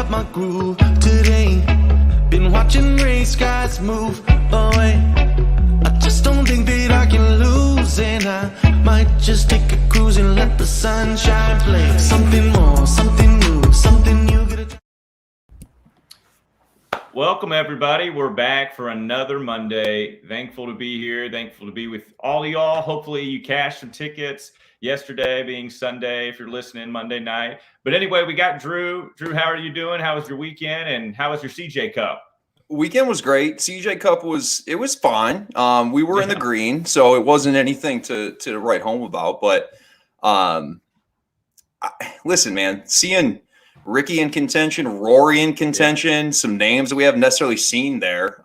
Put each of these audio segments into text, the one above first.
up my groove today. Been watching gray skies move away. I just don't think that I can lose, and I might just take a cruise and let the sunshine play. Something more, something new, something new. Welcome, everybody. We're back for another Monday. Thankful to be here. Thankful to be with all of y'all. Hopefully you cashed some tickets yesterday being Sunday if you're listening Monday night. But anyway, we got Drew. Drew, how are you doing? How was your weekend? And how was your CJ Cup? Weekend was great. CJ Cup was fine. We were in the green, so it wasn't anything to write home about. But listen, man, seeing Ricky in contention, Rory in contention, some names that we haven't necessarily seen there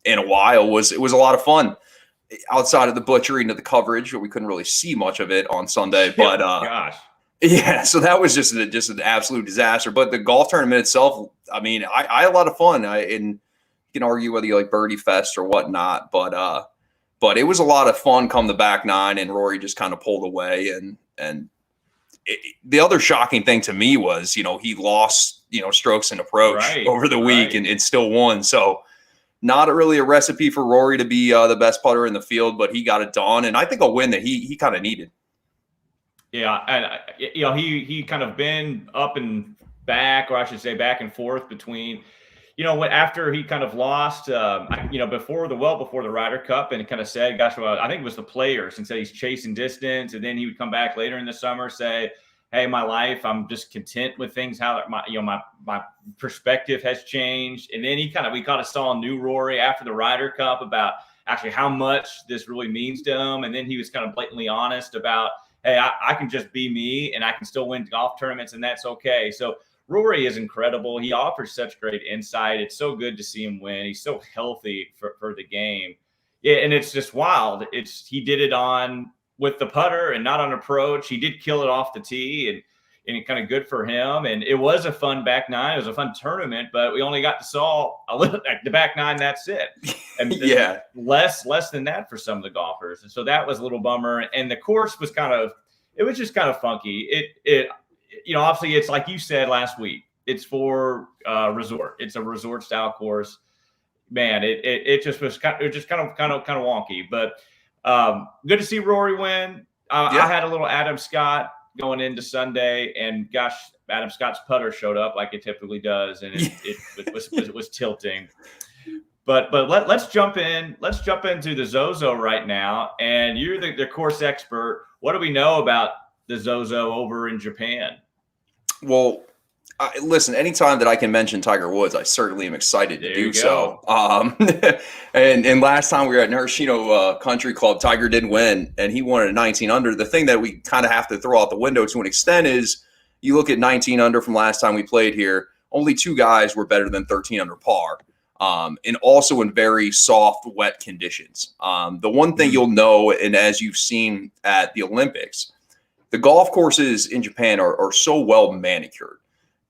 in a while it was a lot of fun. Outside of the butchering of the coverage, we couldn't really see much of it on Sunday. But gosh. Yeah, so that was just an absolute disaster. But the golf tournament itself, I mean, I had a lot of fun. And you can argue whether you like Birdie Fest or whatnot, but it was a lot of fun come the back nine, and Rory just kind of pulled away. And the other shocking thing to me was, he lost, strokes in approach over the week and still won. So not really a recipe for Rory to be the best putter in the field, but he got it done. And I think a win that he kind of needed. Yeah, and he kind of been up and back, or I should say back and forth between, after he kind of lost, before the Ryder Cup, and kind of said, gosh, well, I think it was the Players, and said he's chasing distance, and then he would come back later in the summer, say, hey, my life, I'm just content with things, how my perspective has changed. And then we kind of saw a new Rory after the Ryder Cup about actually how much this really means to him, and then he was kind of blatantly honest about, hey, I can just be me and I can still win golf tournaments, and that's okay. So Rory is incredible. He offers such great insight. It's so good to see him win. He's so healthy for the game. Yeah, and it's just wild. He did it with the putter and not on approach. He did kill it off the tee, and it kind of good for him. And it was a fun back nine. It was a fun tournament, but we only got to saw a little the back nine. That's it. And yeah, less than that for some of the golfers. And so that was a little bummer. And the course was just kind of funky. It obviously it's like you said last week, it's for resort. It's a resort style course, man. It just was kind of wonky, but good to see Rory win. I had a little Adam Scott going into Sunday, and gosh, Adam Scott's putter showed up like it typically does, and it was tilting. But let's jump in. Let's jump into the ZOZO right now. And you're the course expert. What do we know about the ZOZO over in Japan? Well, listen, anytime that I can mention Tiger Woods, I certainly am excited to do so. And last time we were at Narashino Country Club, Tiger did win, and he won at 19 under. The thing that we kind of have to throw out the window to an extent is you look at 19 under from last time we played here, only two guys were better than 13 under par. And also in very soft, wet conditions. The one thing you'll know, and as you've seen at the Olympics, the golf courses in Japan are so well manicured.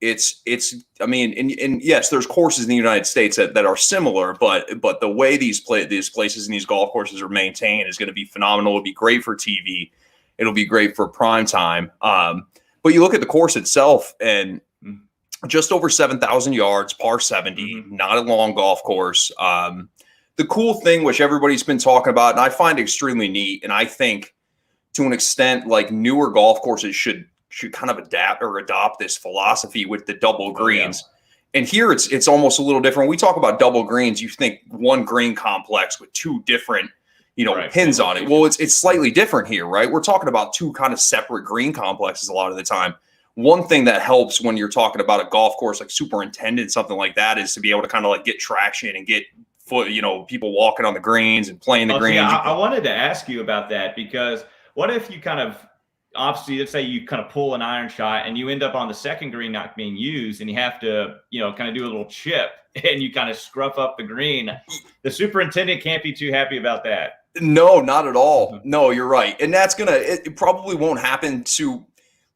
I mean, and yes, there's courses in the United States that are similar, but the way these places and these golf courses are maintained is going to be phenomenal. It'll be great for TV. It'll be great for prime time. But you look at the course itself, and just over 7,000 yards, par 70, not a long golf course. The cool thing, which everybody's been talking about, and I find extremely neat, and I think to an extent, like newer golf courses should kind of adapt or adopt this philosophy with the double greens. And here it's almost a little different. We talk about double greens, you think one green complex with two different, pins on it. Well, it's slightly different here, right? We're talking about two kind of separate green complexes a lot of the time. One thing that helps when you're talking about a golf course like Superintendent, something like that, is to be able to kind of like get traction and get people walking on the greens and playing the greens. Yeah, I wanted to ask you about that, because what if you kind of, obviously, let's say you kind of pull an iron shot and you end up on the second green not being used, and you have to, kind of do a little chip, and you kind of scruff up the green. The Superintendent can't be too happy about that. No, not at all. No, you're right. And that's it probably won't happen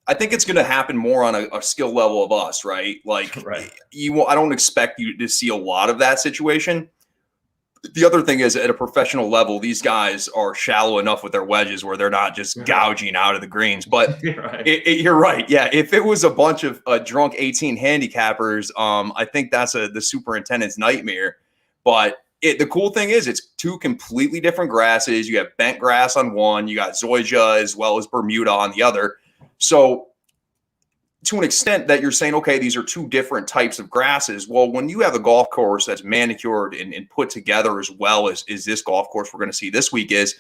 I think it's going to happen more on a skill level of us, right? Like I don't expect you to see a lot of that situation. the other thing is, at a professional level, these guys are shallow enough with their wedges where they're not just gouging out of the greens. But Right. You're right. Yeah, if it was a bunch of drunk 18 handicappers, I think that's the superintendent's nightmare. But the cool thing is, it's two completely different grasses. You have bent grass on one, you got zoysia as well as Bermuda on the other. So to an extent that you're saying, okay, these are two different types of grasses. Well, when you have a golf course that's manicured and put together as well as this golf course we're going to see this week is,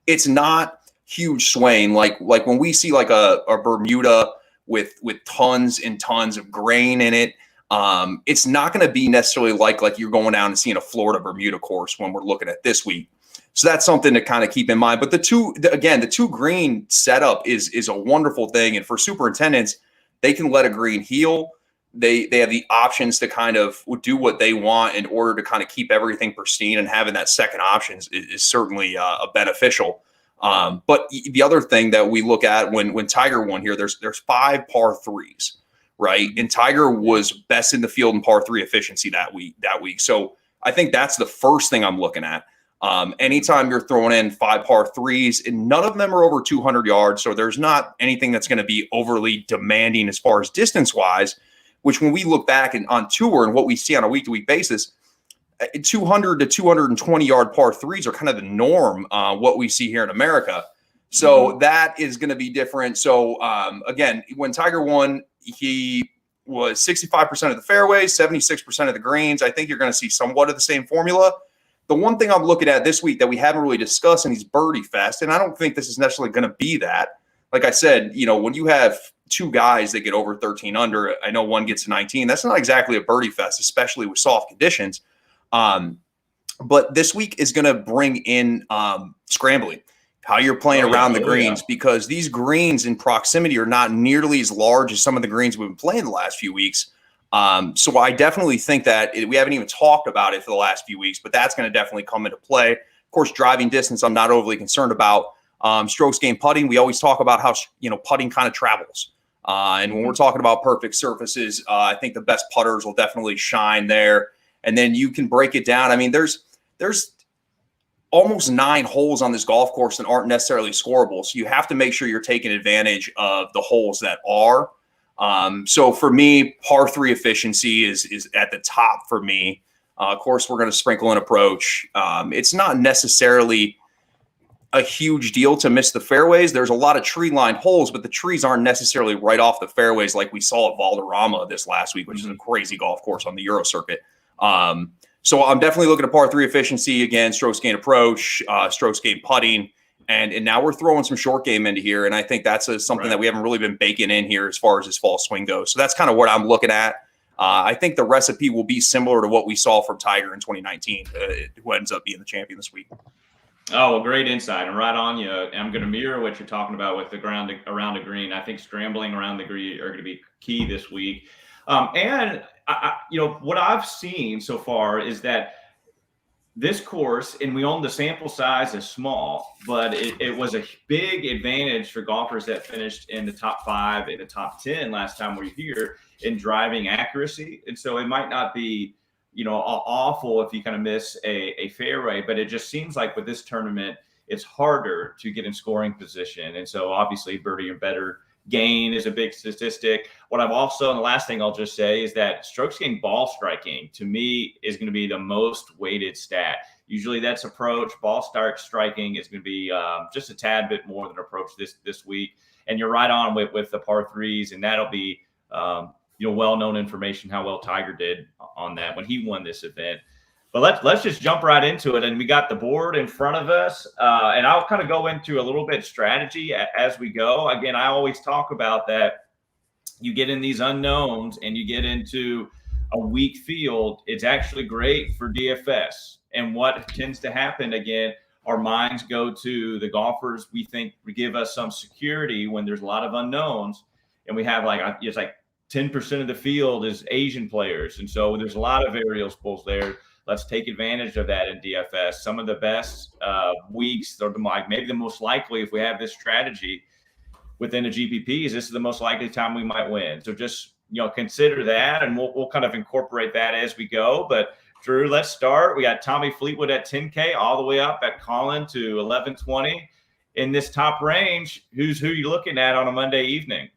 it's not huge swaying. Like when we see like a Bermuda with tons and tons of grain in it, it's not going to be necessarily like you're going down and seeing a Florida Bermuda course when we're looking at this week. So that's something to kind of keep in mind. But the two green setup is a wonderful thing. And for superintendents, they can let a green heal. They have the options to kind of do what they want in order to kind of keep everything pristine, and having that second option is certainly beneficial. But the other thing that we look at when Tiger won here, there's 5 par 3s, right? And Tiger was best in the field in par 3 efficiency that week. So I think that's the first thing I'm looking at. Anytime you're throwing in 5 par 3s, and none of them are over 200 yards, so there's not anything that's going to be overly demanding as far as distance wise, which when we look back on tour and what we see on a week-to-week basis, 200 to 220 yard par 3s are kind of the norm, what we see here in America. So that is going to be different. So again, when Tiger won, he was 65% of the fairways, 76% of the greens. I think you're going to see somewhat of the same formula. The one thing I'm looking at this week that we haven't really discussed, and he's birdie fest, and I don't think this is necessarily going to be that. Like I said, when you have two guys that get over 13 under, I know one gets to 19. That's not exactly a birdie fest, especially with soft conditions. But this week is going to bring in scrambling, how you're playing around the greens, because these greens in proximity are not nearly as large as some of the greens we've been playing the last few weeks. So I definitely think that we haven't even talked about it for the last few weeks, but that's going to definitely come into play. Of course, driving distance, I'm not overly concerned about. Strokes gained putting, we always talk about how putting kind of travels. And when we're talking about perfect surfaces, I think the best putters will definitely shine there. And then you can break it down. I mean, there's almost 9 holes on this golf course that aren't necessarily scoreable. So you have to make sure you're taking advantage of the holes that are. So for me, par 3 efficiency is at the top for me. Of course, we're going to sprinkle an approach. It's not necessarily a huge deal to miss the fairways. There's a lot of tree-lined holes, but the trees aren't necessarily right off the fairways like we saw at Valderrama this last week, which is a crazy golf course on the Euro circuit. So I'm definitely looking at par 3 efficiency again, strokes gain approach, strokes gain putting. And now we're throwing some short game into here. And I think that's something that we haven't really been baking in here as far as his fall swing goes. So that's kind of what I'm looking at. I think the recipe will be similar to what we saw from Tiger in 2019, who ends up being the champion this week. Oh, well, great insight. And right on you. I'm going to mirror what you're talking about with the ground around the green. I think scrambling around the green are going to be key this week. And what I've seen so far is that this course, and we own the sample size is small, but it was a big advantage for golfers that finished in the top 5 and the top 10 last time we were here in driving accuracy. And so it might not be, awful if you kind of miss a fairway, but it just seems like with this tournament, it's harder to get in scoring position. And so obviously birdie or better gain is a big statistic. What I've also, and the last thing I'll just say is that strokes gained ball striking to me is going to be the most weighted stat. Usually that's approach. Ball start striking is going to be just a tad bit more than approach this week. And you're right on with the par 3s, and that'll be well-known information how well Tiger did on that when he won this event. But let's just jump right into it. And we got the board in front of us. And I'll kind of go into a little bit strategy as we go. Again, I always talk about that you get in these unknowns and you get into a weak field. It's actually great for DFS. And what tends to happen, again, our minds go to the golfers we think give us some security when there's a lot of unknowns. And we have it's like 10% of the field is Asian players. And so there's a lot of variables there. Let's take advantage of that in DFS. Some of the best weeks, or maybe the most likely, if we have this strategy within the GPPs, this is the most likely time we might win. So just consider that, and we'll kind of incorporate that as we go. But Drew, let's start. We got Tommy Fleetwood at 10K, all the way up at Colin to 1120. In this top range, who you looking at on a Monday evening?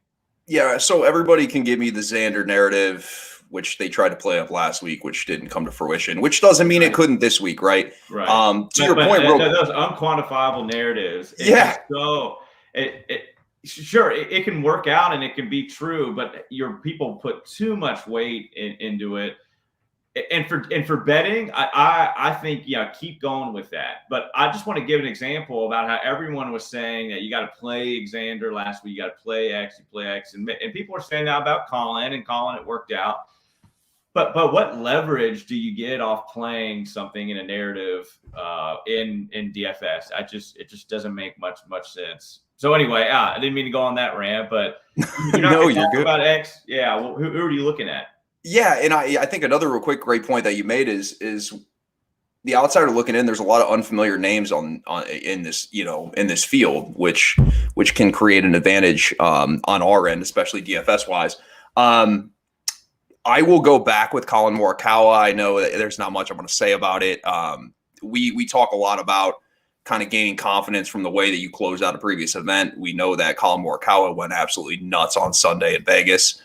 Yeah, so everybody can give me the Xander narrative, which they tried to play up last week, which didn't come to fruition, which doesn't mean it couldn't this week, right? Right. To your point, those unquantifiable narratives. So sure, it can work out and it can be true, but your people put too much weight into it. And for betting, I think, keep going with that. But I just want to give an example about how everyone was saying that you got to play Xander last week, you got to play X, and people are saying that about Colin, and Colin, it worked out. But what leverage do you get off playing something in a narrative in DFS? It just doesn't make much sense. So anyway, I didn't mean to go on that rant, but you're not no, you're good about X. Yeah, well, who are you looking at? Yeah, and I think another real quick great point that you made is the outsider looking in. There's a lot of unfamiliar names in this field, which can create an advantage on our end, especially DFS wise. I will go back with Colin Morikawa. I know that there's not much I'm going to say about it. We talk a lot about kind of gaining confidence from the way that you close out a previous event. We know that Colin Morikawa went absolutely nuts on Sunday at Vegas.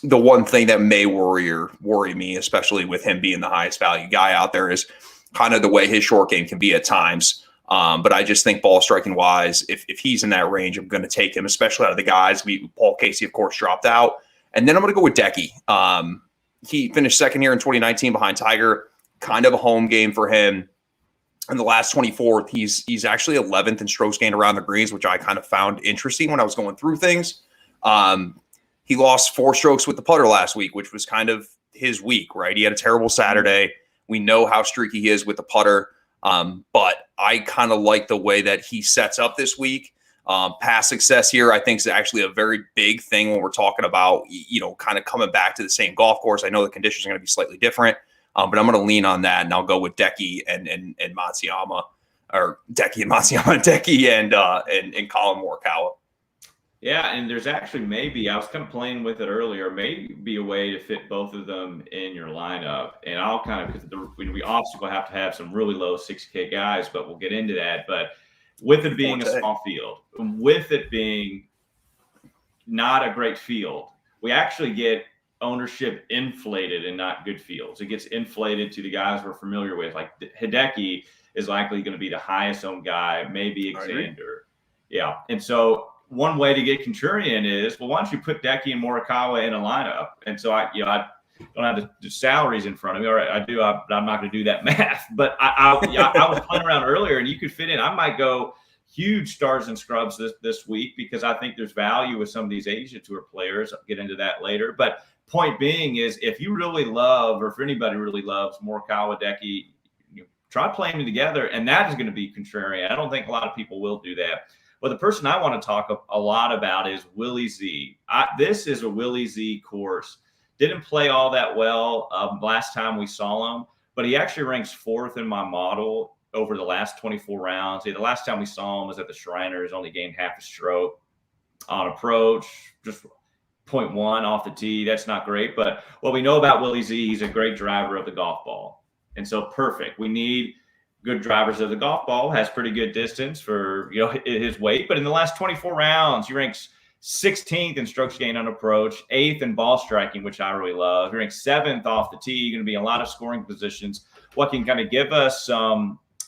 The one thing that may worry me, especially with him being the highest value guy out there, is kind of the way his short game can be at times. But I just think ball striking wise, if he's in that range, I'm going to take him, especially out of the guys. Paul Casey, of course, dropped out. And then I'm going to go with Decky. He finished second here in 2019 behind Tiger. Kind of a home game for him. In the last 24th, he's actually 11th in strokes gained around the greens, which I kind of found interesting when I was going through things. He lost 4 strokes with the putter last week, which was kind of his week, right? He had a terrible Saturday. We know how streaky he is with the putter. But I kind of like the way that he sets up this week. Past success here, I think, is actually a very big thing when we're talking about, kind of coming back to the same golf course. I know the conditions are going to be slightly different, but I'm going to lean on that, and I'll go with Decky and Matsuyama, or Decky and Matsuyama, Decky and Colin Morikawa. Yeah, and there's actually I was kind of playing with it earlier, maybe a way to fit both of them in your lineup. And I'll kind of, because we obviously will have to have some really low 6K guys, but we'll get into that. But with it being a small field, with it being not a great field, we actually get ownership inflated in not good fields. It gets inflated to the guys we're familiar with. Like Hideki is likely going to be the highest owned guy, maybe Xander. Yeah. And so one way to get contrarian is, well, why don't you put Decky and Morikawa in a lineup? And so I don't have the salaries in front of me. All right, I do, but I'm not going to do that math. But I was playing around earlier, and you could fit in. I might go huge stars and scrubs this week because I think there's value with some of these Asia Tour players. I'll get into that later. But point being is, if you really love, or if anybody really loves Morikawa, Decky, try playing them together, and that is going to be contrarian. I don't think a lot of people will do that. But the person I want to talk a lot about is Willie Z. This is a Willie Z course. Didn't play all that well last time we saw him, but he actually ranks 4th in my model over the last 24 rounds. The last time we saw him was at the Shriners, only gained half a stroke on approach, just 0.1 off the tee. That's not great. But what we know about Willie Z, he's a great driver of the golf ball. And so perfect. We need good drivers of the golf ball, has pretty good distance for his weight. But in the last 24 rounds, he ranks 16th in strokes gained on approach, 8th in ball striking, which I really love. He ranks 7th off the tee. Going to be a lot of scoring positions. What can kind of give us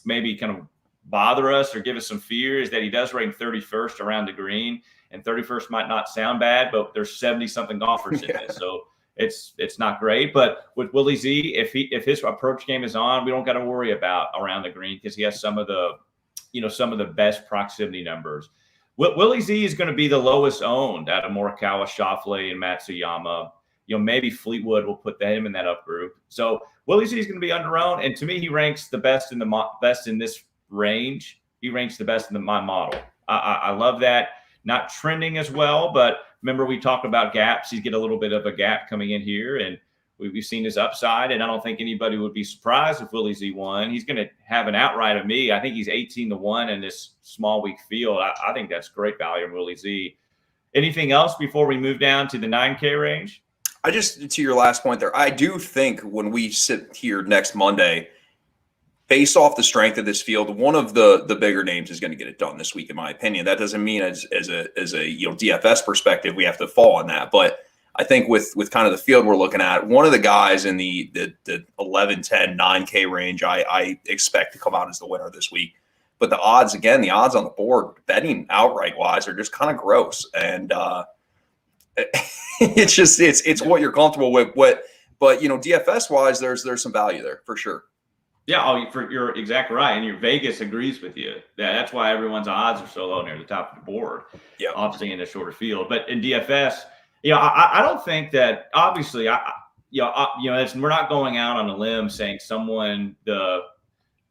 maybe kind of bother us or give us some fear is that he does rank 31st around the green, and 31st might not sound bad, but there's 70-something golfers in this. So it's not great. But with Willie Z, if his approach game is on, we don't got to worry about around the green because he has some of the best proximity numbers. Willie Z is going to be the lowest owned out of Morikawa, Schauffele, and Matsuyama. Maybe Fleetwood will put him in that up group. So Willie Z is going to be underowned, and to me, he ranks the best in this range. He ranks the best in my model. I love that. Not trending as well, but remember we talked about gaps. He's get a little bit of a gap coming in here, and we've seen his upside. And I don't think anybody would be surprised if Willie Z won. He's going to have an outright of me. I think he's 18-1 in this small week field. I think that's great value in Willie Z. Anything else before we move down to the 9K range? I just, to your last point there, I do think when we sit here next Monday, based off the strength of this field, one of the bigger names is going to get it done this week, in my opinion. That doesn't mean as a DFS perspective we have to fall on that, but I think with kind of the field we're looking at, one of the guys in the 11, 10, 9K range, I expect to come out as the winner this week. But the odds on the board, betting outright wise, are just kind of gross, and it's what you're comfortable with. But DFS wise, there's some value there for sure. Yeah, you're exactly right, and your Vegas agrees with you. That's why everyone's odds are so low near the top of the board. Yeah, obviously in a shorter field, but in DFS, I don't think that obviously, we're not going out on a limb saying someone the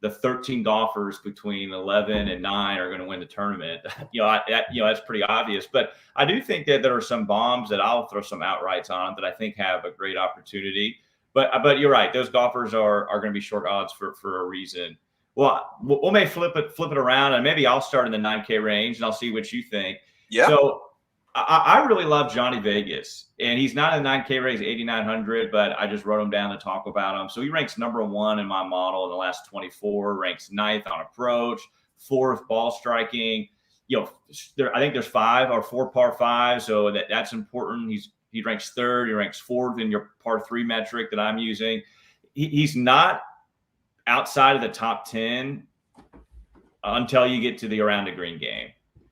13 golfers between 11 and 9 are going to win the tournament. That's pretty obvious. But I do think that there are some bombs that I'll throw some outrights on that I think have a great opportunity. But you're right; those golfers are going to be short odds for a reason. Well, we may flip it around, and maybe I'll start in the 9K range, and I'll see what you think. Yeah. So I really love Johnny Vegas, and he's not in the 9K range, 8,900, but I just wrote him down to talk about him. So he ranks number 1 in my model in the last 24, ranks 9th on approach, 4th ball striking. I think there's 5 or 4 par 5, so that's important. He ranks 3rd. He ranks 4th in your par 3 metric that I'm using. He's not outside of the top 10 until you get to the around the green game.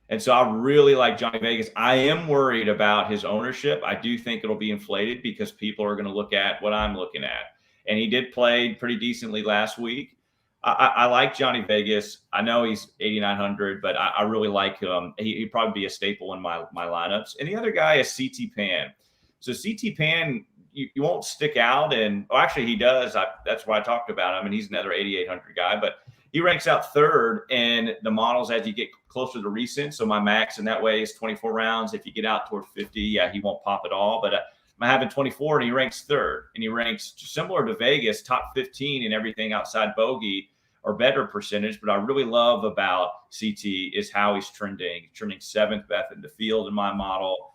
And so I really like Johnny Vegas. I am worried about his ownership. I do think it'll be inflated because people are going to look at what I'm looking at. And he did play pretty decently last week. I like Johnny Vegas. I know he's 8,900, but I really like him. He'd probably be a staple in my lineups. And the other guy is CT Pan. So CT Pan, you won't stick out. And actually he does. That's why I talked about him. And he's another 8,800 guy. But he ranks out 3rd in the models as you get closer to recent. So my max in that way is 24 rounds. If you get out toward 50, he won't pop at all. But I'm having 24, and he ranks 3rd. And he ranks similar to Vegas, top 15 in everything outside bogey or better percentage. But I really love about CT is how he's trending. He's trending 7th best in the field in my model.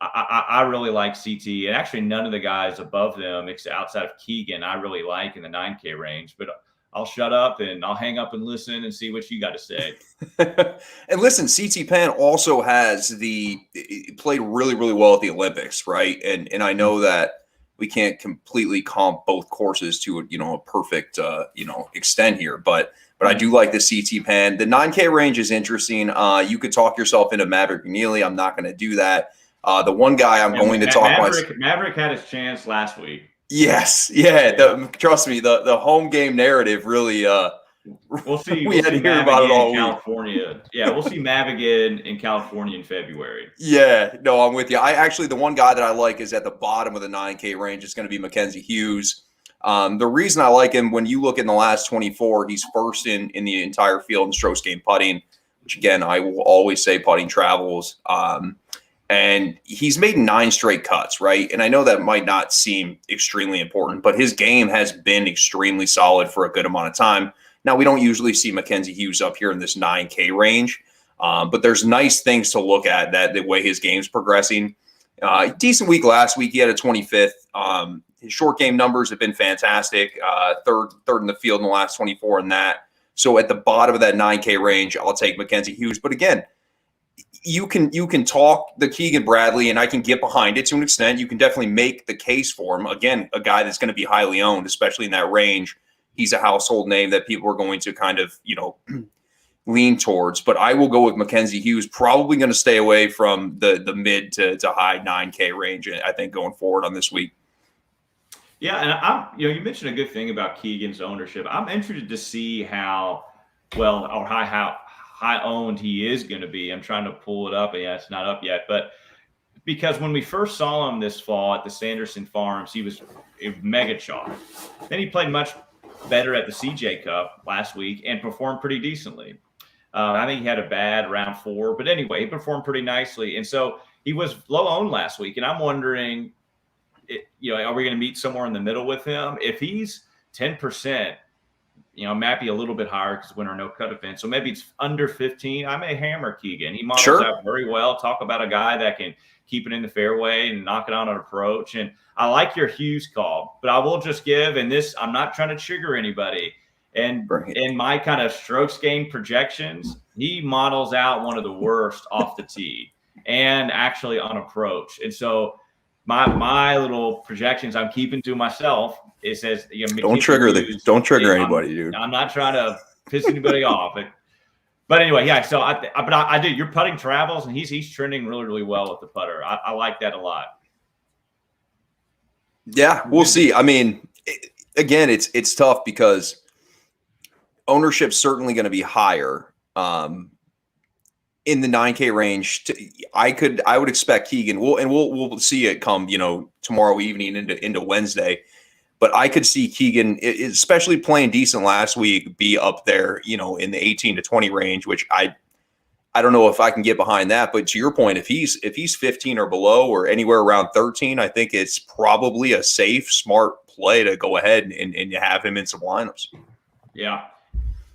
I really like CT. And actually none of the guys above them, outside of Keegan, I really like in the 9K range. But I'll shut up and I'll hang up and listen and see what you got to say. And listen, CT Pan also has played really, really well at the Olympics, right? And I know that we can't completely comp both courses to a perfect extent here, but I do like the CT Pan. The 9K range is interesting. You could talk yourself into Maverick McNeely. I'm not going to do that. The one guy I'm going to talk about. Maverick had his chance last week. Yes, yeah. Trust me, the home game narrative really. We'll see. We had to hear about it all week. California. Yeah, we'll see Mav again in California in February. Yeah, no, I'm with you. The one guy that I like is at the bottom of the 9K range. It's going to be Mackenzie Hughes. The reason I like him, when you look in the last 24, he's 1st in the entire field in strokes gained putting, which again I will always say putting travels. And he's made 9 straight cuts, right? And I know that might not seem extremely important, but his game has been extremely solid for a good amount of time. Now, we don't usually see Mackenzie Hughes up here in this 9K range, but there's nice things to look at that the way his game's progressing. Decent week last week. He had a 25th. His short game numbers have been fantastic. Third in the field in the last 24 in that. So at the bottom of that 9K range, I'll take Mackenzie Hughes. But again, you can talk the Keegan Bradley, and I can get behind it to an extent. You can definitely make the case for him. Again, a guy that's going to be highly owned, especially in that range. He's a household name that people are going to kind of, lean towards. But I will go with Mackenzie Hughes, probably going to stay away from the mid to high 9K range, I think, going forward on this week. Yeah, and you mentioned a good thing about Keegan's ownership. I'm interested to see how high owned he is going to be. I'm trying to pull it up. Yeah, it's not up yet. But because when we first saw him this fall at the Sanderson Farms, he was a mega chalk. Then he played much better at the CJ Cup last week and performed pretty decently. I think he had a bad round 4, but anyway, he performed pretty nicely. And so he was low owned last week. And I'm wondering, are we going to meet somewhere in the middle with him? If he's 10%, might be a little bit higher because winter no cut event. So maybe it's under 15. I may hammer Keegan. He models Sure. out very well. Talk about a guy that can keep it in the fairway and knock it on an approach. And I like your Hughes call, but I will just give, and this, I'm not trying to trigger anybody. And in my kind of strokes gain projections, he models out one of the worst off the tee and actually on approach. And so my little projections I'm keeping to myself. It says, don't trigger anybody, dude. I'm not trying to piss anybody off. But anyway, yeah. So I do. Your putting travels, and he's trending really, really well with the putter. I like that a lot. Yeah, we'll see. I mean, again, it's tough because ownership's certainly going to be higher in the 9K range. I would expect Keegan. We'll see it come tomorrow evening into Wednesday. But I could see Keegan, especially playing decent last week, be up there, in the 18 to 20 range, which I don't know if I can get behind that. But to your point, if he's 15 or below or anywhere around 13, I think it's probably a safe, smart play to go ahead and have him in some lineups. Yeah.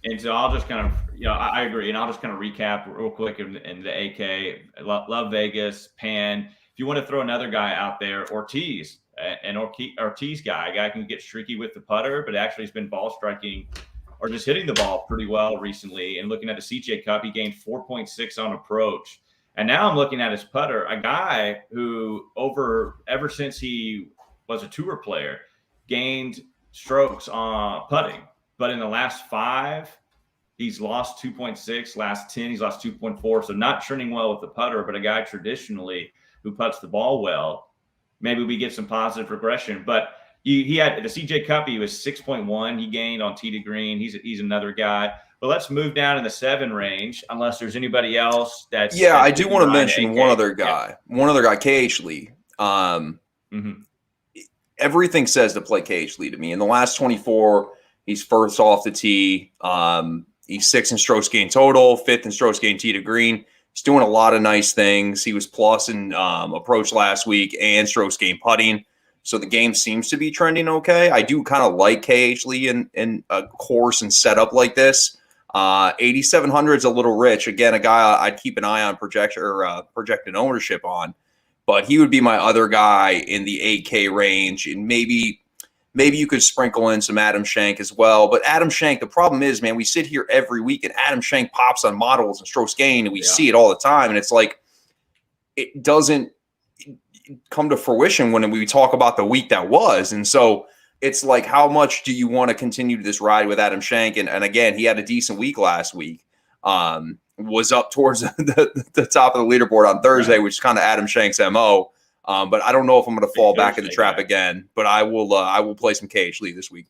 And so I'll just kind of, I agree. And I'll just kind of recap real quick in the AK. Love Vegas, Pan. If you want to throw another guy out there, Ortiz. An Ortiz guy, a guy can get streaky with the putter, but actually has been ball striking or just hitting the ball pretty well recently. And looking at the CJ Cup, he gained 4.6 on approach. And now I'm looking at his putter, a guy who ever since he was a tour player, gained strokes on putting. But in the last 5, he's lost 2.6. Last 10, he's lost 2.4. So not trending well with the putter, but a guy traditionally who putts the ball well. Maybe we get some positive regression, but he had the CJ Cup. He was 6.1. He gained on tee to green. He's another guy. But let's move down in the 7 range, unless there's anybody else that's. Yeah, I do want to mention one other guy. Yeah. One other guy, KH Lee. Everything says to play KH Lee to me. In the last 24, he's first off the tee. He's 6th in strokes gained total, 5th in strokes gained tee to green. He's doing a lot of nice things. He was plus in approach last week and strokes gained putting. So the game seems to be trending okay. I do kind of like KH Lee in a course and setup like this. 8,700 is a little rich. Again, a guy I'd keep an eye on projected ownership on. But he would be my other guy in the 8K range. And maybe you could sprinkle in some Adam Schenk as well. But Adam Schenk, the problem is, man, we sit here every week and Adam Schenk pops on models and strokes gained, and we see it all the time. And it's like it doesn't come to fruition when we talk about the week that was. And so it's like, how much do you want to continue this ride with Adam Schenk? And again, he had a decent week last week. Was up towards the top of the leaderboard on Thursday, which is kind of Adam Schenk's MO. But I don't know if I'm going to fall back in the trap again. But I will play some KH Lee this week.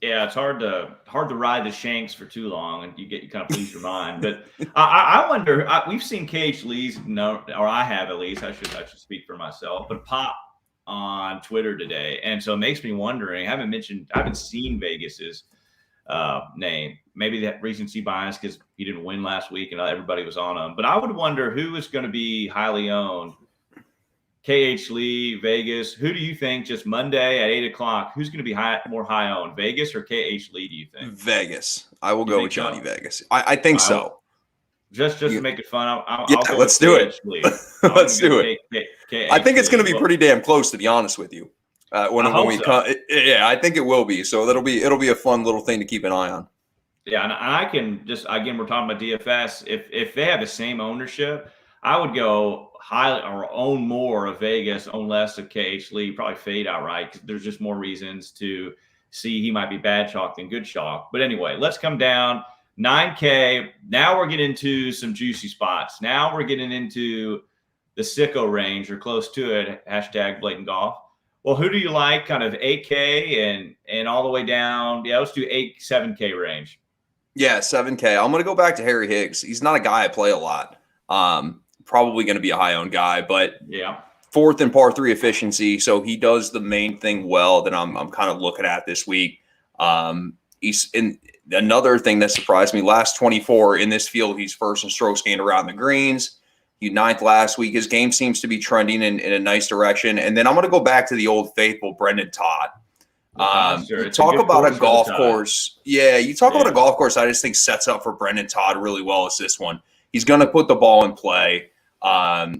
Yeah, it's hard to ride the Shanks for too long, and you kind of lose your mind. But I wonder. We've seen KH Lee's or I have at least. I should speak for myself. But pop on Twitter today, and so it makes me wondering. I haven't seen Vegas's name. Maybe that recency bias because he didn't win last week and everybody was on him. But I would wonder who is going to be highly owned. KH Lee, Vegas. Who do you think just Monday at 8:00? Who's going to be more high owned, Vegas or KH Lee? Do you think Vegas? I will go with Johnny so? Vegas. I think so. Just to make it fun. I'll let's do it. Let's do it. I think it's going to be pretty damn close, to be honest with you. When we come, yeah, I think it will be. So it'll be a fun little thing to keep an eye on. Yeah, and I can just again, we're talking about DFS. If they have the same ownership, I would go high or own more of Vegas, own less of KH Lee, probably fade outright because there's just more reasons to see he might be bad chalk than good chalk. But anyway, let's come down 9K. Now we're getting into some juicy spots. Now we're getting into the sicko range or close to it. # Blatant Golf. Well, who do you like? Kind of 8K and all the way down. Yeah, let's do 7K range. Yeah, 7K. I'm going to go back to Harry Higgs. He's not a guy I play a lot. Probably going to be a high-owned guy, but yeah, 4th in par 3 efficiency. So he does the main thing well that I'm kind of looking at this week. He's in another thing that surprised me. Last 24 in this field, he's first in strokes gained around the greens. He 9th last week. His game seems to be trending in a nice direction. And then I'm going to go back to the old faithful Brendan Todd. Sure. You It's a talk good about a course for the golf Todd. course. Yeah, you talk about Yeah. a golf course I just think sets up for Brendan Todd really well as this one. He's going to put the ball in play.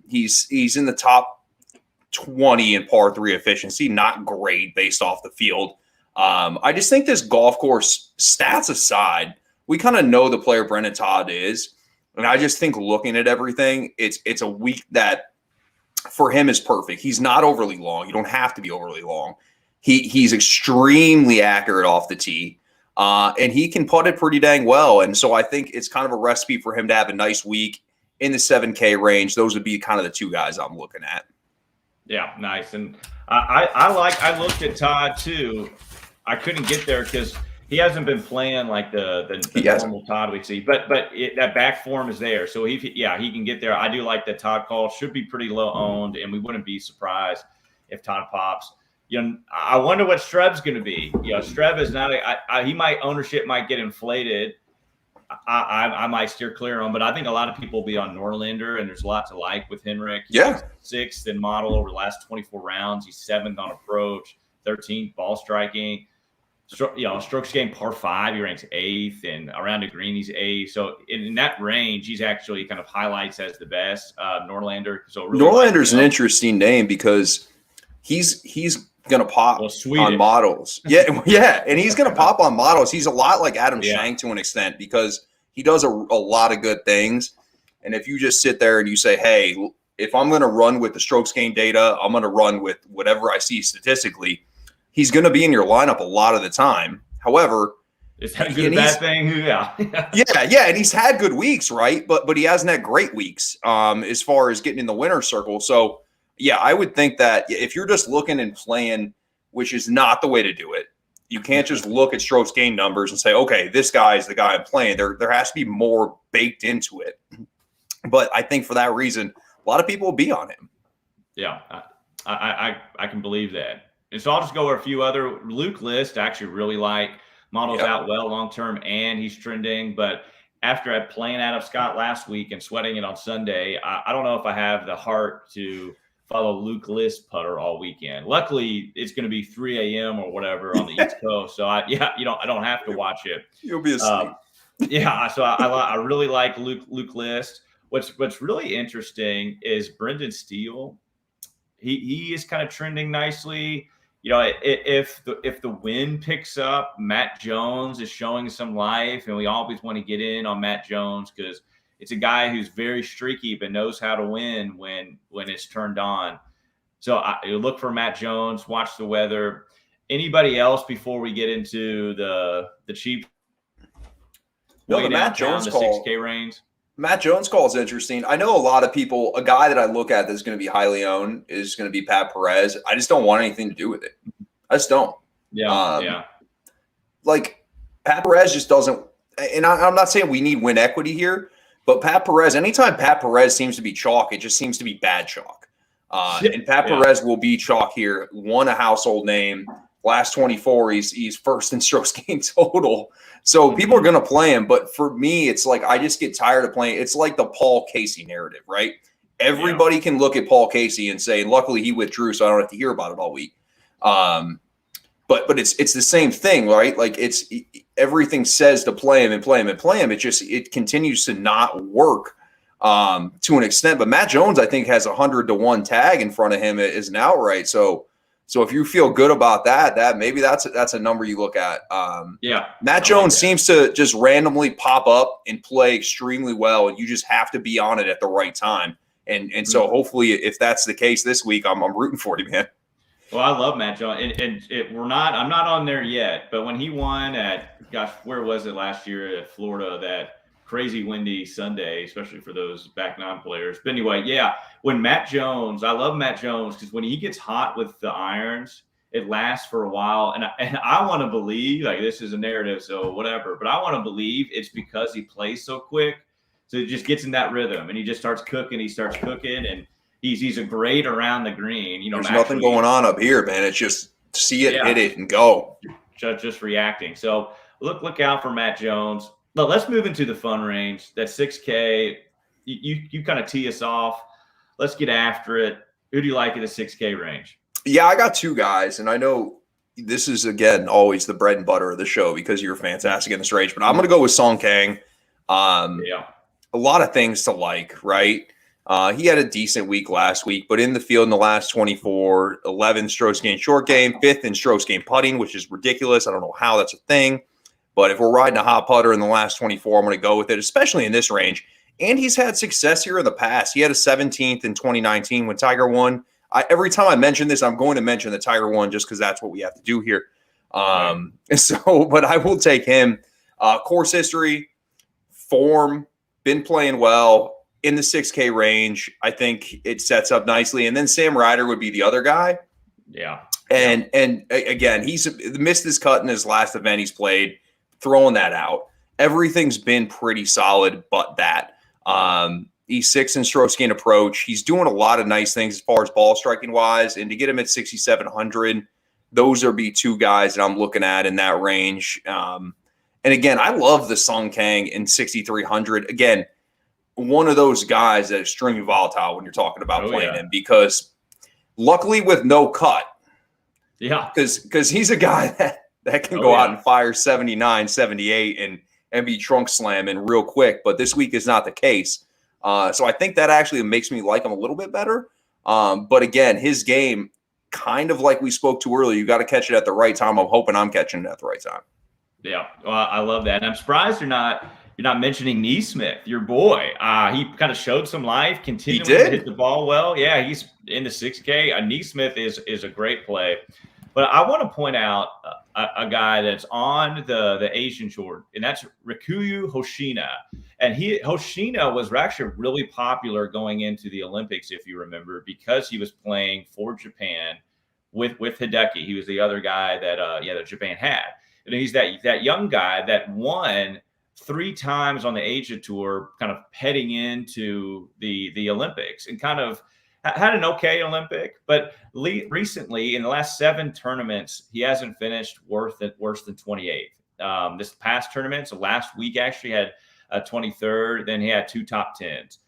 He's in the top 20 in par 3 efficiency, not great based off the field. I just think this golf course, stats aside, we kind of know the player Brendan Todd is. And I just think looking at everything, it's a week that for him is perfect. He's not overly long. You don't have to be overly long. He's extremely accurate off the tee. And he can putt it pretty dang well. And so I think it's kind of a recipe for him to have a nice week in the 7K range. Those would be kind of the two guys I'm looking at. Yeah, nice. And I looked at Todd too. I couldn't get there because he hasn't been playing like the normal Todd we see. But that back form is there. So he can get there. I do like that Todd call. Should be pretty low owned, and we wouldn't be surprised if Todd pops. I wonder what Streb's going to be. Streb is not ownership might get inflated. I might steer clear on, but I think a lot of people will be on Norlander, and there's a lot to like with Henrik. Yeah. He's 6th in model over the last 24 rounds. He's 7th on approach, 13th ball striking. Strokes gained par 5, he ranks 8th, and around the green, he's 8th. So in that range, he's actually kind of highlights as the best Norlander. So really Norlander's an interesting name because he's going to pop on models. Yeah, and he's going to pop on models. He's a lot like Adam Schenk to an extent because he does a lot of good things. And if you just sit there and you say, hey, if I'm going to run with the strokes gained data, I'm going to run with whatever I see statistically, he's going to be in your lineup a lot of the time. However, is that a good bad thing? Yeah. yeah, and he's had good weeks, right? But he hasn't had great weeks as far as getting in the winner's circle. So yeah, I would think that if you're just looking and playing, which is not the way to do it, you can't just look at strokes gained numbers and say, okay, this guy is the guy I'm playing. There has to be more baked into it. But I think for that reason, a lot of people will be on him. Yeah, I can believe that. And so I'll just go over a few other. Luke List, I actually really like. Models out well long-term, and he's trending. But after playing out of Scott last week and sweating it on Sunday, I don't know if I have the heart to follow Luke List putter all weekend. Luckily, it's going to be 3 a.m. or whatever on the East Coast, so I don't have to watch it. You'll be asleep. So I really like Luke List. What's really interesting is Brendan Steele. He is kind of trending nicely. If the wind picks up, Matt Jones is showing some life, and we always want to get in on Matt Jones because it's a guy who's very streaky but knows how to win when it's turned on. So you look for Matt Jones, watch the weather. Anybody else before we get into the cheap? No, the Matt Jones call. 6K range. Matt Jones call is interesting. I know a lot of people. A guy that I look at that's going to be highly owned is going to be Pat Perez. I just don't want anything to do with it. I just don't. Yeah. Like Pat Perez just doesn't. And I'm not saying we need win equity here. But Pat Perez, anytime Pat Perez seems to be chalk, it just seems to be bad chalk. And Pat Perez will be chalk here. Won a household name. Last 24, he's first in strokes gained total. So people are going to play him. But for me, it's like I just get tired of playing. It's like the Paul Casey narrative, right? Everybody can look at Paul Casey and say, luckily he withdrew, so I don't have to hear about it all week. But it's the same thing, right? Like everything says to play him and play him and play him. It continues to not work to an extent. But Matt Jones, I think, has 100-to-1 tag in front of him as an outright. So if you feel good about that maybe that's a number you look at. Matt Jones seems to just randomly pop up and play extremely well, and you just have to be on it at the right time. And so hopefully, if that's the case this week, I'm rooting for you, man. Well, I love Matt Jones, and I'm not on there yet, but when he won where was it last year at Florida, that crazy windy Sunday, especially for those back nine players. But anyway, when Matt Jones, I love Matt Jones because when he gets hot with the irons, it lasts for a while. And I want to believe, like this is a narrative, so whatever, but I want to believe it's because he plays so quick. So it just gets in that rhythm and he just starts cooking, and he's a great around the green. There's nothing going on up here, man. It's just see it, hit it, and go. Just reacting. So look out for Matt Jones. But let's move into the fun range. That 6K, you kind of tee us off. Let's get after it. Who do you like in the 6K range? Yeah, I got two guys, and I know this is, again, always the bread and butter of the show because you're fantastic in this range. But I'm going to go with Song Kang. Yeah. A lot of things to like, right? He had a decent week last week, but in the field in the last 24, 11 strokes gained short game, 5th in strokes gained putting, which is ridiculous. I don't know how that's a thing. But if we're riding a hot putter in the last 24, I'm going to go with it, especially in this range. And he's had success here in the past. He had a 17th in 2019 when Tiger won. Every time I mention this, I'm going to mention the Tiger won just because that's what we have to do here. But I will take him. Course history, form, been playing well in the 6K range. I think it sets up nicely. And then Sam Ryder would be the other guy. Yeah. And again, he's missed his cut in his last event he's played, throwing that out. Everything's been pretty solid but that. He's 6th in strokes gained approach. He's doing a lot of nice things as far as ball striking wise. And to get him at 6,700, those are be two guys that I'm looking at in that range. And again, I love the Sung Kang in 6,300. Again, one of those guys that is extremely volatile when you're talking about playing him because luckily with no cut. Yeah. Because he's a guy that can go out and fire 79, 78 and be trunk slamming real quick. But this week is not the case. So I think that actually makes me like him a little bit better. But again, his game, kind of like we spoke to earlier, you got to catch it at the right time. I'm hoping I'm catching it at the right time. Yeah, well, I love that. And I'm surprised you're not mentioning Neesmith, your boy. He kind of showed some life, continuing to hit the ball well. Yeah, he's in the 6K. Neesmith is a great play. But I want to point out a guy that's on the Asian tour, and that's Rikuyu Hoshina. And Hoshina was actually really popular going into the Olympics, if you remember, because he was playing for Japan with Hideki. He was the other guy that Japan had. And he's that young guy that won 3 times on the Asia Tour, kind of heading into the Olympics, and kind of had an okay Olympic. But recently, in the last 7 tournaments, he hasn't finished worse than 28th. This past tournament, so last week, actually had a 23rd. Then he had 2 top 10s.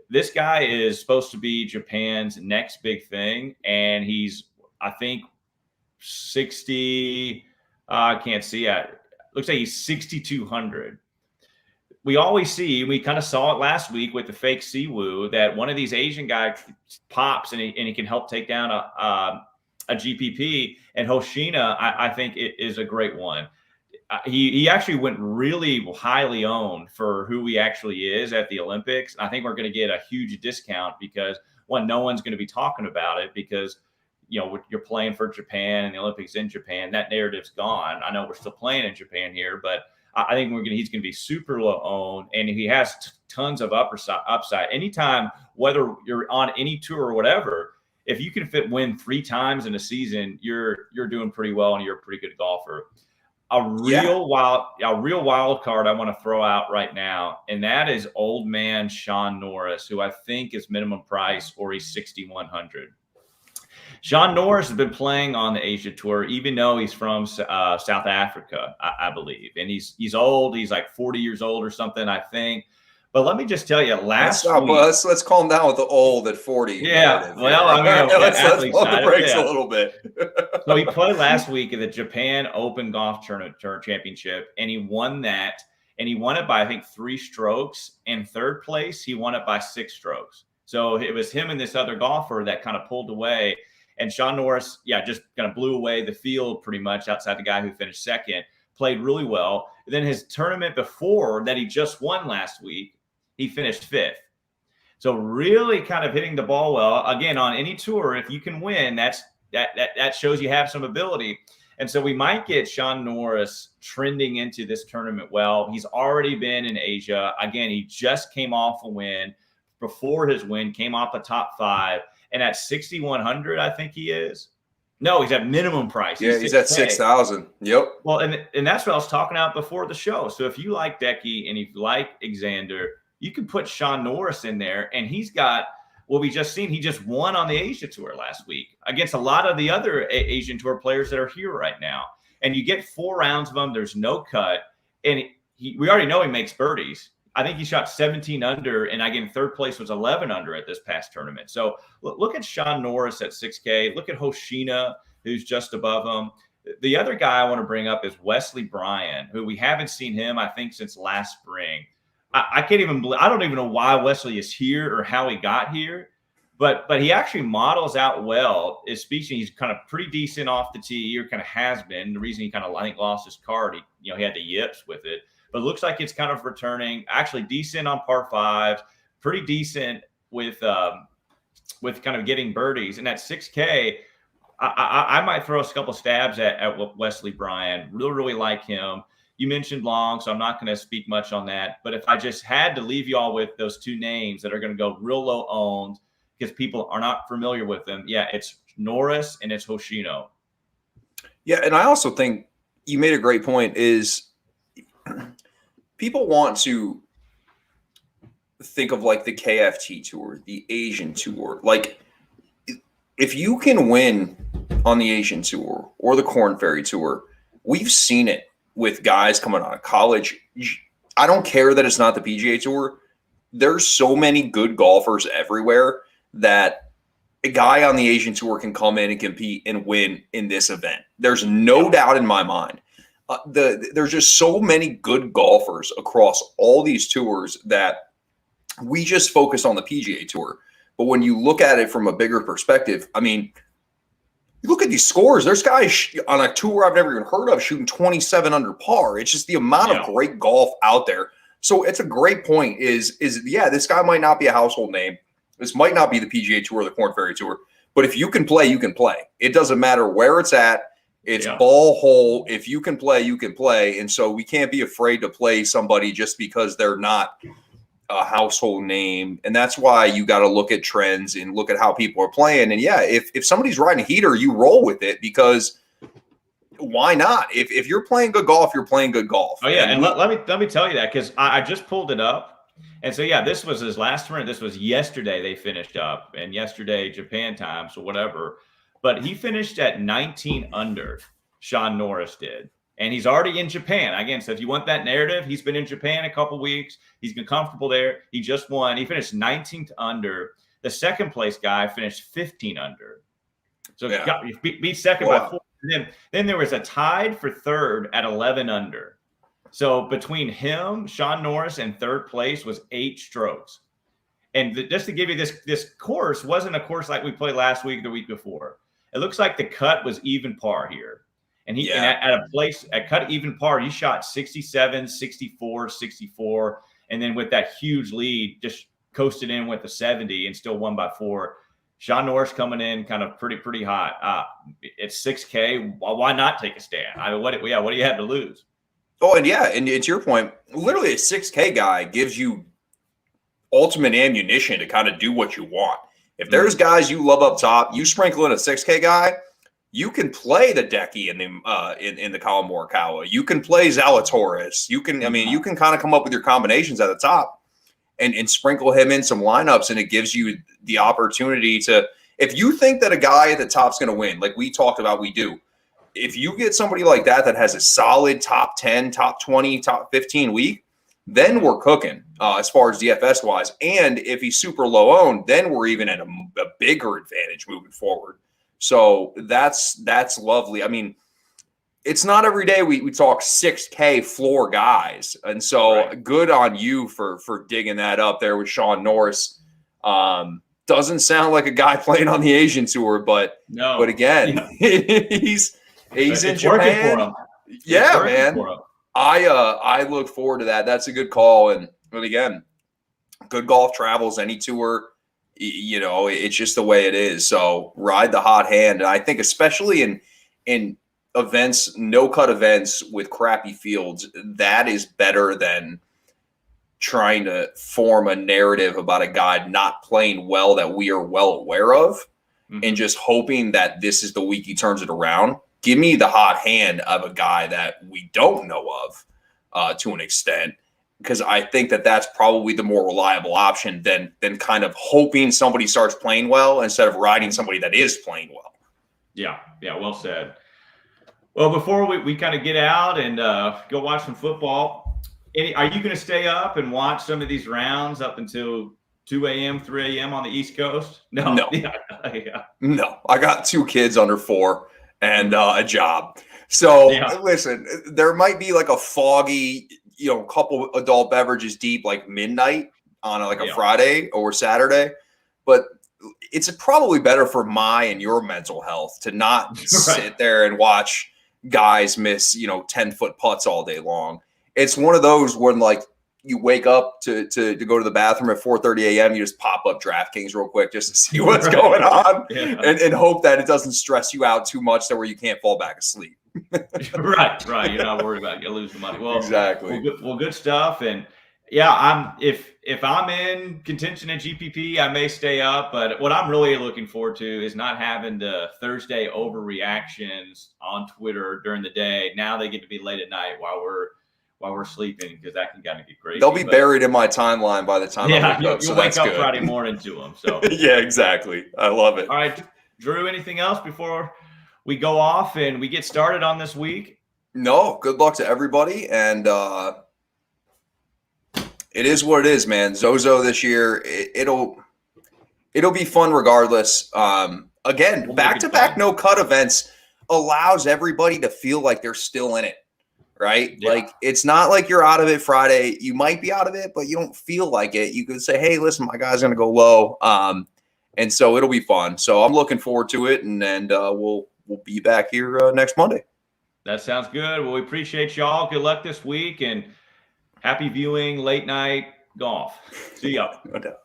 This guy is supposed to be Japan's next big thing, and he's, I think, 60. I can't see it. Looks like he's 6,200. We always see, we kind of saw it last week with the fake Siwoo, that one of these Asian guys pops and he can help take down a GPP. And Hoshina, I think, is a great one. He actually went really highly owned for who he actually is at the Olympics. I think we're going to get a huge discount because, one, no one's going to be talking about it because, you know, you're playing for Japan and the Olympics in Japan. That narrative's gone. I know we're still playing in Japan here, but I think he's going to be super low owned, and he has tons of upside. Anytime, whether you're on any tour or whatever, if you can win 3 times in a season, you're doing pretty well and you're a pretty good golfer. A real wild card I want to throw out right now, and that is old man Sean Norris, who I think is minimum price or he's 6,100. Sean Norris has been playing on the Asia Tour, even though he's from South Africa, I believe. And he's old. He's like 40 years old or something, I think. But let me just tell you, last week. Let's calm down with the old at 40. Yeah. Well, I mean, let's blow the brakes a little bit. So he played last week at the Japan Open Golf Tournament Championship, and he won that. And he won it by, I think, 3 strokes. In 3rd place, he won it by 6 strokes. So it was him and this other golfer that kind of pulled away. And Sean Norris, just kind of blew away the field pretty much outside the guy who finished 2nd, played really well. And then his tournament before that he just won last week, he finished 5th. So really kind of hitting the ball well. Again, on any tour, if you can win, that shows you have some ability. And so we might get Sean Norris trending into this tournament well. He's already been in Asia. Again, he just came off a win. Before his win, came off the top 5. And at 6,100, I think he is. No, he's at minimum price. He's at 6,000. Yep. Well, and that's what I was talking about before the show. So if you like Decky and if you like Xander, you can put Sean Norris in there. And he's got what we just seen. He just won on the Asia Tour last week against a lot of the other Asian Tour players that are here right now. And you get 4 rounds of them. There's no cut. And we already know he makes birdies. I think he shot 17 under, and again, 3rd place was 11 under at this past tournament. So look at Sean Norris at 6K. Look at Hoshina, who's just above him. The other guy I want to bring up is Wesley Bryan, who we haven't seen him, I think, since last spring. I can't even believe, I don't even know why Wesley is here or how he got here, but he actually models out well. Is speaking, he's kind of pretty decent off the tee, or kind of has been. The reason he kind of, I think, lost his card, he had the yips with it, but it looks like it's kind of returning. Actually decent on par fives, pretty decent with kind of getting birdies. And at 6K, I might throw a couple stabs at Wesley Bryan. Really like him. You mentioned long, so I'm not going to speak much on that. But if I just had to leave you all with those two names that are going to go real low owned because people are not familiar with them, yeah, it's Norris and it's Hoshino. Yeah, and I also think you made a great point is people want to think of like the KFT Tour, the Asian Tour. Like, if you can win on the Asian Tour or the Korn Ferry Tour, we've seen it with guys coming out of college. I don't care that it's not the PGA Tour. There's so many good golfers everywhere that a guy on the Asian Tour can come in and compete and win in this event. There's no doubt in my mind. There's just so many good golfers across all these tours that we just focus on the PGA Tour. But when you look at it from a bigger perspective, I mean, you look at these scores. There's guys on a tour I've never even heard of shooting 27 under par. It's just the amount of great golf out there. So it's a great point is yeah, this guy might not be a household name. This might not be the PGA Tour or the Korn Ferry Tour. But if you can play, you can play. It doesn't matter where it's at. It's ball hole. If you can play, you can play. And so we can't be afraid to play somebody just because they're not a household name. And that's why you got to look at trends and look at how people are playing. And yeah, if somebody's riding a heater, you roll with it because why not? If you're playing good golf, you're playing good golf. Oh yeah. And let me tell you that, because I just pulled it up. And so, yeah, this was his last tournament. This was yesterday they finished up, and yesterday Japan time, so whatever. But he finished at 19 under, Sean Norris did. And he's already in Japan. Again, so if you want that narrative, he's been in Japan a couple weeks. He's been comfortable there. He just won. He finished 19th under. The second place guy finished 15 under. So he beat second by 4. And then there was a tied for third at 11 under. So between him, Sean Norris, and third place was 8 strokes. And just to give you this course wasn't a course like we played last week, the week before. It looks like the cut was even par here. And he and at a place at cut even par, he shot 67, 64, 64. And then with that huge lead, just coasted in with the 70 and still won by 4. Sean Norris coming in kind of pretty hot. It's 6K. Why not take a stand? I mean, what do you have to lose? Oh, and yeah, and to your point, literally a 6K guy gives you ultimate ammunition to kind of do what you want. If there's guys you love up top, you sprinkle in a 6K guy, you can play the Decky in the Colin Morikawa. You can play Zalatoris. You can, you can kind of come up with your combinations at the top and sprinkle him in some lineups, and it gives you the opportunity to, if you think that a guy at the top's going to win, like we talked about, we do. If you get somebody like that has a solid top 10, top 20, top 15 week, then we're cooking as far as DFS wise. And if he's super low owned, then we're even at a bigger advantage moving forward. So that's lovely. I mean, it's not every day we talk 6K floor guys. And so good on you for digging that up there with Sean Norris. Doesn't sound like a guy playing on the Asian Tour, but again, he's in Japan. For him. Yeah, man. I look forward to that. That's a good call. And again, good golf travels any tour. It's just the way it is. So ride the hot hand. And I think especially in events, no-cut events with crappy fields, that is better than trying to form a narrative about a guy not playing well that we are well aware of and just hoping that this is the week he turns it around. Give me the hot hand of a guy that we don't know of to an extent, because I think that that's probably the more reliable option than kind of hoping somebody starts playing well instead of riding somebody that is playing well. Yeah, well said. Well, before we kind of get out and go watch some football, are you going to stay up and watch some of these rounds up until 2 a.m., 3 a.m. on the East Coast? No. No, I got 2 kids under 4 and a job. So Yeah. listen, there might be like a foggy, couple adult beverages deep, like midnight on a Friday or Saturday, but it's probably better for my and your mental health to not sit there and watch guys miss 10-foot putts all day long. It's one of those when like you wake up to go to the bathroom at 4:30 a.m. You just pop up DraftKings real quick just to see what's going on, and hope that it doesn't stress you out too much to where you can't fall back asleep. Right. You're not worried about you lose the money. Well, exactly. Well, good stuff. And yeah, if I'm in contention at GPP, I may stay up. But what I'm really looking forward to is not having the Thursday overreactions on Twitter during the day. Now they get to be late at night while we're sleeping, because that can kind of get crazy. They'll be buried in my timeline by the time I wake up. You'll wake up Friday morning to them. So yeah, exactly. I love it. All right, Drew, anything else before we go off and we get started on this week? No, good luck to everybody. And it is what it is, man. ZOZO this year, it'll be fun regardless. Again, back-to-back no-cut events allows everybody to feel like they're still in it, right? Yeah. Like, it's not like you're out of it Friday. You might be out of it, but you don't feel like it. You could say, hey, listen, my guy's going to go low. And so it'll be fun. So I'm looking forward to it, and we'll be back here next Monday. That sounds good. Well, we appreciate y'all. Good luck this week, and happy viewing late night golf. See ya. No doubt.